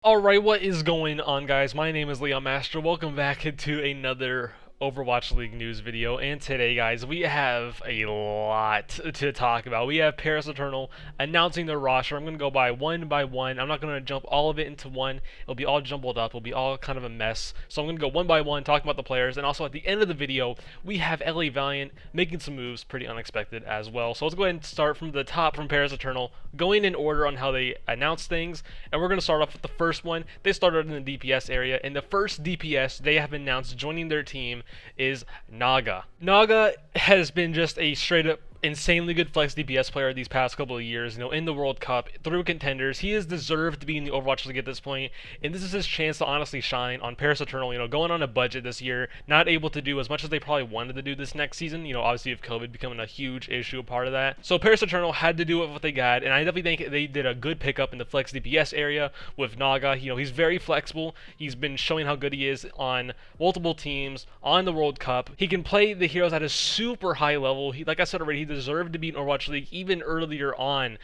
Alright, what is going on, guys? My name is Leon Master. Welcome back to another Overwatch League news video, and today, guys, we have a lot to talk about. We have Paris Eternal announcing their roster. I'm going to go by one. I'm not going to jump all of it into one. It'll be all jumbled up. It'll be all kind of a mess. So I'm going to go one by one, talking about the players, and also at the end of the video, we have LA Valiant making some moves, pretty unexpected as well. So let's go ahead and start from the top from Paris Eternal, going in order on how they announce things, and we're going to start off with the first one. They started in the DPS area, and the first DPS they have announced joining their team is Naga. Naga has been just a straight up insanely good flex DPS player these past couple of years, in the World Cup, through contenders. He has deserved to be in the Overwatch League at this point, and this is his chance to honestly shine on Paris Eternal, going on a budget this year, not able to do as much as they probably wanted to do this next season, obviously with COVID becoming a huge issue, a part of that. So Paris Eternal had to do with what they got, and I definitely think they did a good pickup in the flex DPS area with Naga. He's very flexible. He's been showing how good he is on multiple teams, on the World Cup. He can play the heroes at a super high level. Like I said already, he deserved to be in Overwatch League even earlier on,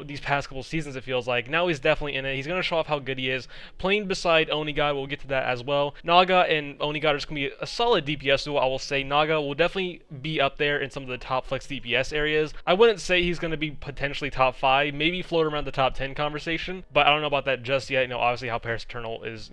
these past couple seasons, it feels like. Now he's definitely in it. He's going to show off how good he is. Playing beside Onigod, we'll get to that as well. Naga and Onigod are just going to be a solid DPS duo, I will say. Naga will definitely be up there in some of the top flex DPS areas. I wouldn't say he's going to be potentially top 5, maybe float around the top 10 conversation, but I don't know about that just yet. Obviously how Paris Eternal is,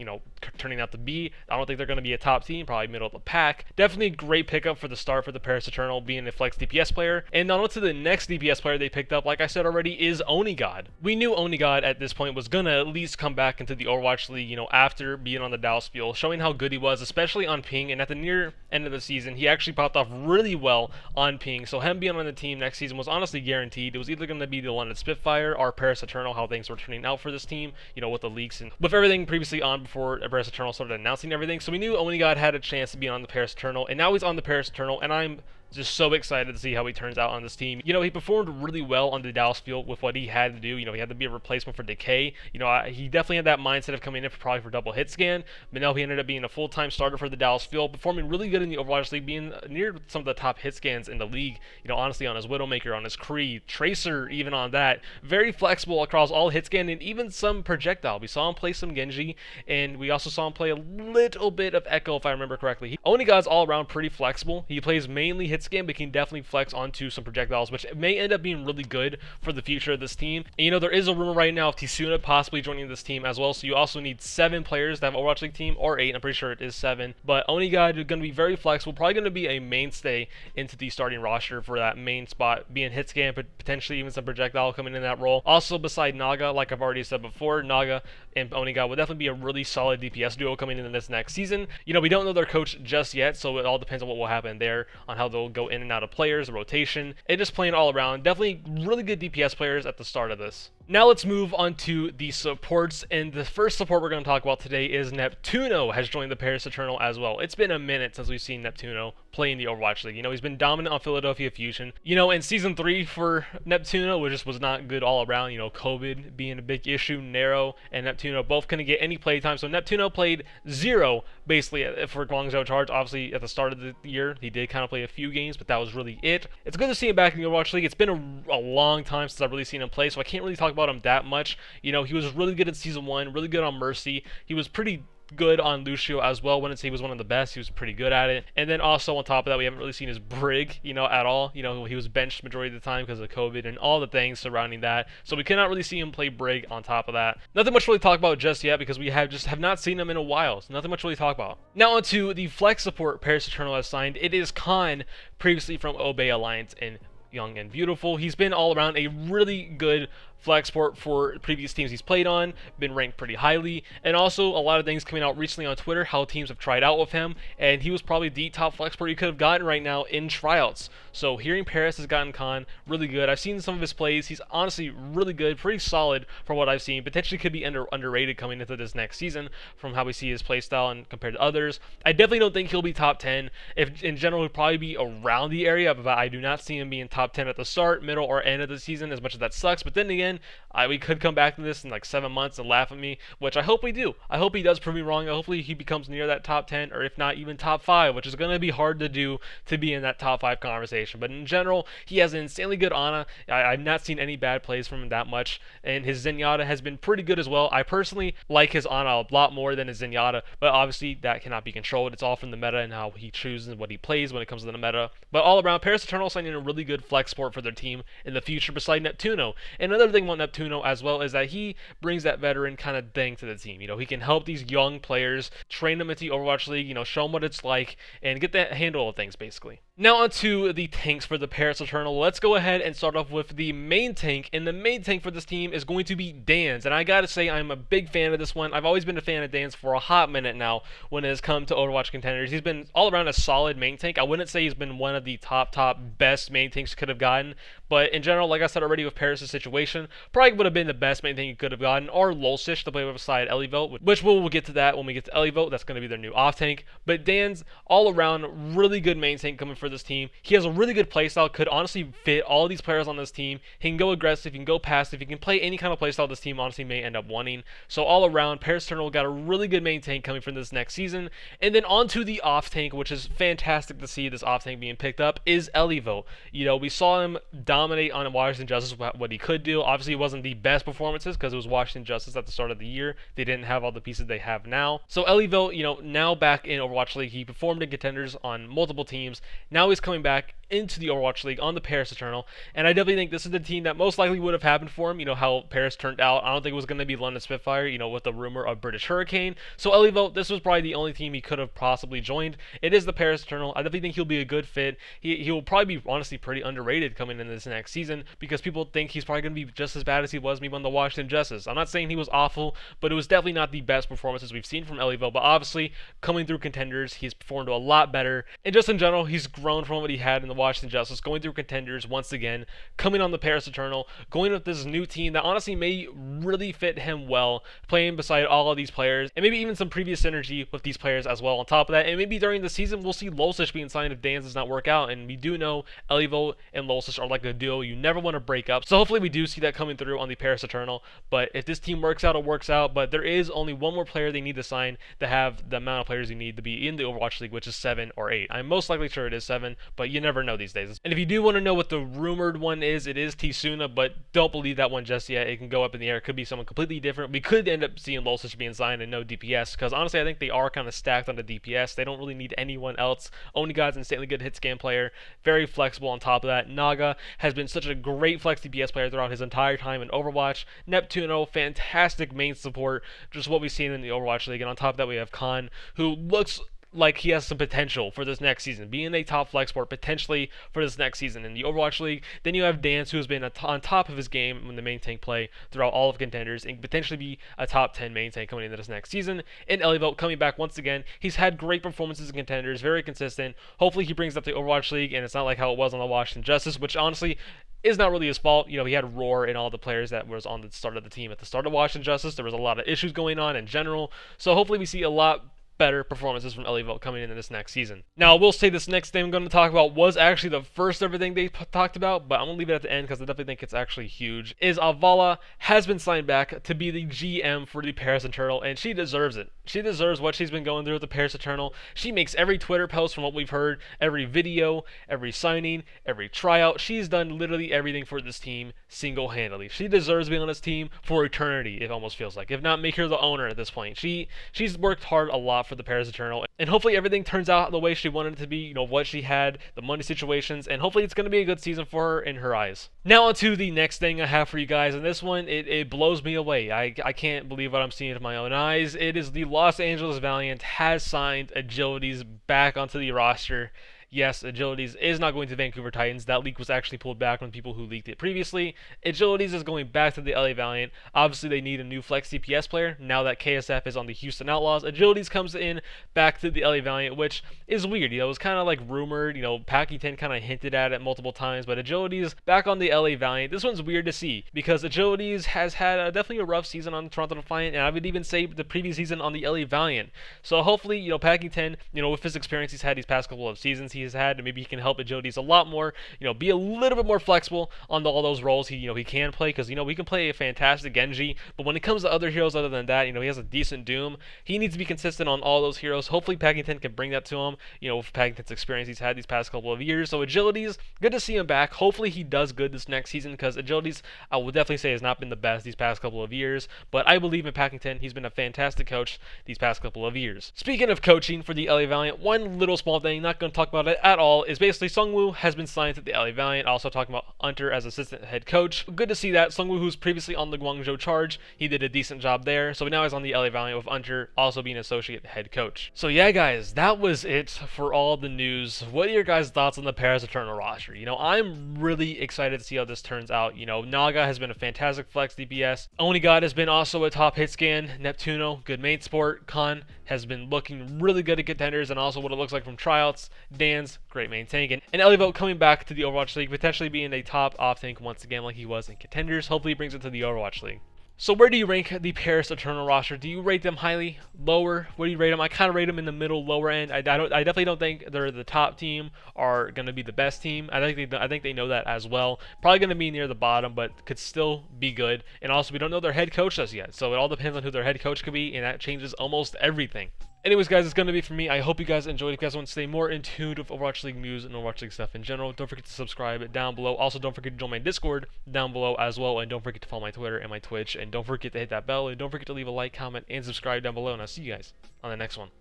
turning out to be. I don't think they're going to be a top team, probably middle of the pack. Definitely a great pickup for the start for the Paris Eternal, being a flex DPS player. And on to the next DPS player they picked up, like I said already, is Onigod. We knew Onigod at this point was going to at least come back into the Overwatch League, after being on the Dallas field, showing how good he was, especially on ping, and at the near end of the season, he actually popped off really well on ping, so him being on the team next season was honestly guaranteed. It was either going to be the London Spitfire or Paris Eternal, how things were turning out for this team, with the leaks and with everything previously on before Paris Eternal started announcing everything. So we knew Onigod had a chance to be on the Paris Eternal, and now he's on the Paris Eternal, and I'm just so excited to see how he turns out on this team. He performed really well on the Dallas field with what he had to do. He had to be a replacement for Decay. He definitely had that mindset of coming in probably for double hit scan, but no, he ended up being a full-time starter for the Dallas field, performing really good in the Overwatch League, being near some of the top hit scans in the league, honestly, on his Widowmaker, on his Kree, Tracer, even on that. Very flexible across all hit scan and even some projectile. We saw him play some Genji, and we also saw him play a little bit of Echo, if I remember correctly. Onigod's all around pretty flexible. He plays mainly hit scan, but can definitely flex onto some projectiles, which may end up being really good for the future of this team. And, there is a rumor right now of Tsuna possibly joining this team as well, so you also need 7 players to have an Overwatch League team, or 8, I'm pretty sure it is 7. But Onigod is going to be very flexible, probably going to be a mainstay into the starting roster for that main spot, being hit scan, but potentially even some projectile coming in that role. Also, beside Naga, like I've already said before, Naga and Onigod will definitely be a really solid DPS duo coming into this next season. We don't know their coach just yet, so it all depends on what will happen there, on how they'll go in and out of players, the rotation, and just playing all around. Definitely really good DPS players at the start of this. Now let's move on to the supports, and the first support we're going to talk about today is neptuNo has joined the Paris Eternal as well. It's been a minute since we've seen neptuNo play in the Overwatch League. He's been dominant on Philadelphia Fusion. In Season 3 for neptuNo, it just was not good all around. COVID being a big issue, Nero and neptuNo both couldn't get any play time, so neptuNo played 0, basically, for Guangzhou Charge. Obviously, at the start of the year, he did kind of play a few games, but that was really it. It's good to see him back in the Overwatch League. It's been a long time since I've really seen him play, so I can't really talk about him that much. He was really good in Season 1, really good on Mercy. He was pretty good on Lucio as well. Wouldn't say he was one of the best. He was pretty good at it. And then also on top of that, we haven't really seen his Brig, at all. He was benched majority of the time because of COVID and all the things surrounding that. So we cannot really see him play Brig on top of that. Nothing much really to talk about just yet because we have not seen him in a while. So nothing much really to talk about. Now onto the flex support Paris Eternal has signed. It is Kaan, previously from Obey Alliance and Young and Beautiful. He's been all around a really good flex port for previous teams he's played on, been ranked pretty highly, and also a lot of things coming out recently on Twitter, how teams have tried out with him, and he was probably the top flex port you could have gotten right now in tryouts. So hearing Paris has gotten Kaan really good. I've seen some of his plays. He's honestly really good, pretty solid from what I've seen. Potentially could be underrated coming into this next season from how we see his playstyle and compared to others. I definitely don't think he'll be top 10. If in general, he'll probably be around the area, but I do not see him being top 10 at the start, middle, or end of the season, as much as that sucks. But then again, again, we could come back to this in like 7 months and laugh at me, which I hope we do. I hope he does prove me wrong. Hopefully he becomes near that top 10, or if not even top 5, which is going to be hard to do to be in that top 5 conversation. But in general, he has an insanely good Ana. I've not seen any bad plays from him that much, and his Zenyatta has been pretty good as well. I personally like his Ana a lot more than his Zenyatta, but obviously that cannot be controlled. It's all from the meta and how he chooses and what he plays when it comes to the meta. But all around, Paris Eternal signing a really good flex support for their team in the future beside neptuNo. And another thing about neptuNo as well is that he brings that veteran kind of thing to the team. He can help these young players, train them into the Overwatch League, show them what it's like, and get that handle of things, basically. Now onto the tanks for the Paris Eternal. Let's go ahead and start off with the main tank, and the main tank for this team is going to be Daan's. And I gotta say, I'm a big fan of this one. I've always been a fan of Daan's for a hot minute now when it has come to Overwatch contenders. He's been all around a solid main tank. I wouldn't say he's been one of the top best main tanks could have gotten, but in general, like I said already with Paris' situation, probably would have been the best main tank he could have gotten, or Lolsish to play with beside ELLIVOTE, which we'll get to that when we get to ELLIVOTE. That's going to be their new off tank. But Daan's all around really good main tank coming for this team. He has a really good playstyle, could honestly fit all these players on this team. He can go aggressive, he can go passive, he can play any kind of playstyle this team honestly may end up wanting. So all around, Paris Eternal got a really good main tank coming from this next season. And then onto the off tank, which is fantastic to see this off tank being picked up, is ELLIVOTE. We saw him dominate on Washington Justice, what he could do. Obviously, it wasn't the best performances because it was Washington Justice at the start of the year. They didn't have all the pieces they have now. So ELLIVOTE, now back in Overwatch League, he performed in contenders on multiple teams. Now he's coming back into the Overwatch League on the Paris Eternal, and I definitely think this is the team that most likely would have happened for him. How Paris turned out. I don't think it was going to be London Spitfire, with the rumor of British Hurricane. So ELLIVOTE, this was probably the only team he could have possibly joined. It is the Paris Eternal. I definitely think he'll be a good fit. He will probably be honestly pretty underrated coming into this next season because people think he's probably going to be just as bad as he was maybe on the Washington Justice. I'm not saying he was awful, but it was definitely not the best performances we've seen from ELLIVOTE. But obviously, coming through contenders, he's performed a lot better. And just in general, he's grown from what he had in the Washington Justice, going through contenders once again, coming on the Paris Eternal, going with this new team that honestly may really fit him well, playing beside all of these players, and maybe even some previous synergy with these players as well on top of that. And maybe during the season, we'll see Lolsish being signed if Daan's does not work out. And we do know ELLIVOTE and Lolsish are like a duo you never want to break up. So hopefully we do see that coming through on the Paris Eternal. But if this team works out, it works out. But there is only one more player they need to sign to have the amount of players you need to be in the Overwatch League, which is 7 or 8. I'm most likely sure it is 7, but you never know these days. And if you do want to know what the rumored one is, it is Tsuna, but don't believe that one just yet. It can go up in the air. It could be someone completely different. We could end up seeing Lolsish being signed and no DPS, because honestly, I think they are kind of stacked on the DPS. They don't really need anyone else. Onigod's an insanely good hit scan player, very flexible on top of that. Naga has been such a great flex DPS player throughout his entire time in Overwatch. neptuNo, fantastic main support, just what we've seen in the Overwatch League. And on top of that, we have Kaan, who looks like he has some potential for this next season, being a top flex sport potentially for this next season in the Overwatch League. Then you have Daan, who has been on top of his game when the main tank play throughout all of contenders and potentially be a top 10 main tank coming into this next season. And ELLIVOTE coming back once again. He's had great performances in contenders, very consistent. Hopefully he brings up the Overwatch League and it's not like how it was on the Washington Justice, which honestly is not really his fault. He had Roar and all the players that was on the start of the team at the start of Washington Justice. There was a lot of issues going on in general. So hopefully we see a lot better performances from ELLIVOTE coming into this next season. Now, I will say this next thing I'm going to talk about was actually the first everything they talked about, but I'm going to leave it at the end because I definitely think it's actually huge, is Avala has been signed back to be the GM for the Paris Eternal, and she deserves it. She deserves what she's been going through with the Paris Eternal. She makes every Twitter post from what we've heard, every video, every signing, every tryout. She's done literally everything for this team single-handedly. She deserves being on this team for eternity, it almost feels like. If not, make her the owner at this point. She's worked hard a lot for the Paris Eternal, and hopefully everything turns out the way she wanted it to be, what she had, the money situations, and hopefully it's going to be a good season for her in her eyes. Now on to the next thing I have for you guys, and this one, it blows me away. I can't believe what I'm seeing with my own eyes. It is the Los Angeles Valiant has signed Agilities back onto the roster. Yes, Agilities is not going to Vancouver Titans. That leak was actually pulled back from people who leaked it previously. Agilities is going back to the LA Valiant. Obviously, they need a new flex DPS player. Now that KSF is on the Houston Outlaws, Agilities comes in back to the LA Valiant, which is weird. It was kind of like rumored. Packington kind of hinted at it multiple times, but Agilities back on the LA Valiant. This one's weird to see because Agilities has had definitely a rough season on Toronto Defiant, and I would even say the previous season on the LA Valiant. So hopefully, Packington, with his experience he's had these past couple of seasons, he he's had, and maybe he can help Agilities a lot more. Be a little bit more flexible on all those roles he can play, because we can play a fantastic Genji, but when it comes to other heroes other than that, he has a decent Doom. He needs to be consistent on all those heroes. Hopefully Packington can bring that to him, with Packington's experience he's had these past couple of years. So Agilities, good to see him back. Hopefully he does good this next season, because Agilities, I will definitely say, has not been the best these past couple of years, but I believe in Packington. He's been a fantastic coach these past couple of years. Speaking of coaching for the LA Valiant, one little small thing, not going to talk about it at all, is basically Sungwoo has been signed to the LA Valiant. Also talking about Hunter as assistant head coach. Good to see that. Sungwoo, who's previously on the Guangzhou Charge, he did a decent job there, so now he's on the LA Valiant with Hunter also being associate head coach. So yeah, guys, that was it for all the news. What are your guys' thoughts on the Paris Eternal roster? I'm really excited to see how this turns out. Naga has been a fantastic flex DPS. Onigod has been also a top hit scan. neptuNo, good main support. Kaan has been looking really good at contenders, and also what it looks like from tryouts. Daan's great main tank, and ELLIVOTE coming back to the Overwatch League, potentially being a top off tank once again like he was in contenders. Hopefully he brings it to the Overwatch League. So where do you rank the Paris Eternal roster? Do you rate them highly, lower? Where do you rate them? I kind of rate them in the middle, lower end. I definitely don't think they're the top team or going to be the best team. I think they know that as well. Probably going to be near the bottom, but could still be good. And also, we don't know their head coach just yet, so it all depends on who their head coach could be, and that changes almost everything. Anyways, guys, it's going to be for me. I hope you guys enjoyed. If you guys want to stay more in tune with Overwatch League news and Overwatch League stuff in general, don't forget to subscribe down below. Also, don't forget to join my Discord down below as well. And don't forget to follow my Twitter and my Twitch. And don't forget to hit that bell. And don't forget to leave a like, comment, and subscribe down below. And I'll see you guys on the next one.